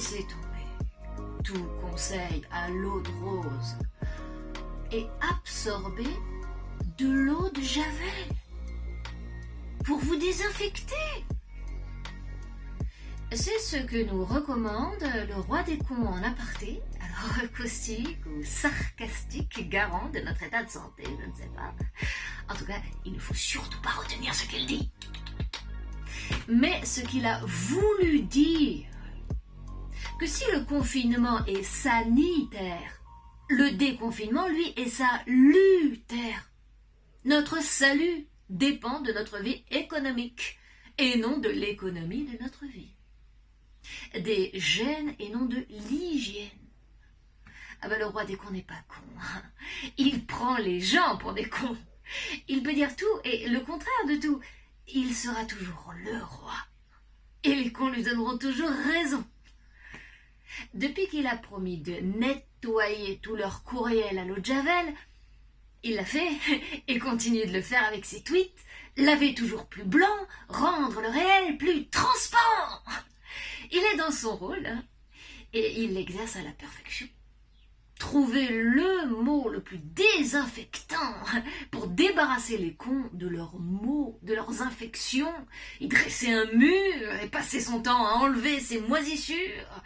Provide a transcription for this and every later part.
laissez tomber tout conseil à l'eau de rose et absorbez de l'eau de javel pour vous désinfecter. C'est ce que nous recommande le roi des cons en aparté, alors caustique ou sarcastique, garant de notre état de santé, je ne sais pas. En tout cas, il ne faut surtout pas retenir ce qu'il dit. Mais ce qu'il a voulu dire, que si le confinement est sanitaire, le déconfinement, lui, est salutaire. Notre salut dépend de notre vie économique et non de l'économie de notre vie. Des gènes et non de l'hygiène. Ah ben le roi des cons n'est pas con. Hein. Il prend les gens pour des cons. Il peut dire tout et le contraire de tout. Il sera toujours le roi. Et les cons lui donneront toujours raison. Depuis qu'il a promis de nettoyer tout leur courriel à l'eau de javel, il l'a fait et continue de le faire avec ses tweets. Laver toujours plus blanc, rendre le réel plus transparent. Il est dans son rôle hein, et il l'exerce à la perfection. Trouver le mot le plus désinfectant pour débarrasser les cons de leurs maux, de leurs infections, y dresser un mur et passer son temps à enlever ses moisissures.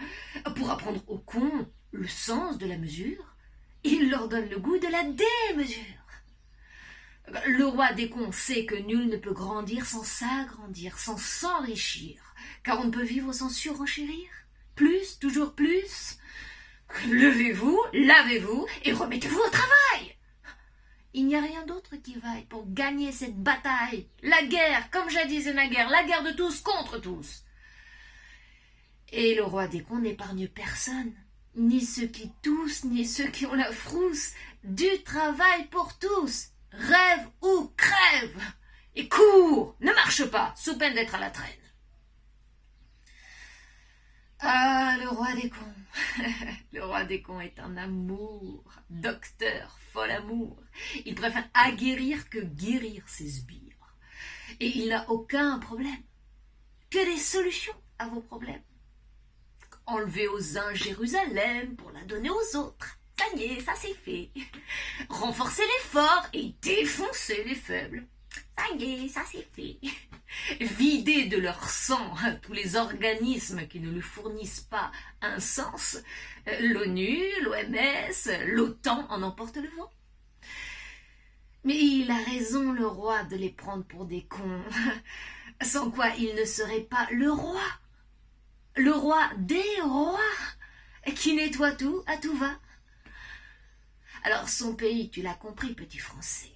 Pour apprendre aux cons le sens de la mesure, il leur donne le goût de la démesure. Le roi des cons sait que nul ne peut grandir sans s'agrandir, sans s'enrichir, car on ne peut vivre sans surenchérir. Plus, toujours plus. Levez-vous, lavez-vous et remettez-vous au travail. Il n'y a rien d'autre qui vaille pour gagner cette bataille. La guerre, comme jadis naguère, la guerre de tous contre tous. Et le roi des cons n'épargne personne, ni ceux qui toussent, ni ceux qui ont la frousse. Du travail pour tous. Rêve ou crève. Et cours, ne marche pas, sous peine d'être à la traîne. Ah, le roi des cons. Le roi des cons est un amour, docteur, fol amour. Il préfère aguerrir que guérir ses sbires. Et il n'a aucun problème, que des solutions à vos problèmes. Enlevez aux uns Jérusalem pour la donner aux autres. Ça y est, ça c'est fait. Renforcez les forts et défoncez les faibles. Ça y est, ça c'est fait. Vider de leur sang tous les organismes qui ne lui fournissent pas un sens. L'ONU, l'OMS, l'OTAN en emportent le vent. Mais il a raison, le roi, de les prendre pour des cons. Sans quoi il ne serait pas le roi. Le roi des rois, qui nettoie tout, à tout va. Alors son pays, tu l'as compris, petit Français,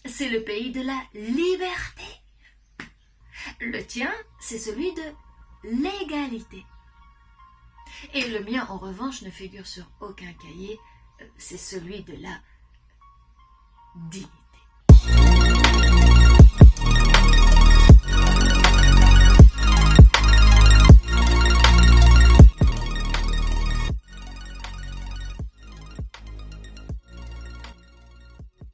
c'est le pays de la liberté. Le tien, c'est celui de l'égalité. Et le mien, en revanche, ne figure sur aucun cahier, c'est celui de la dignité.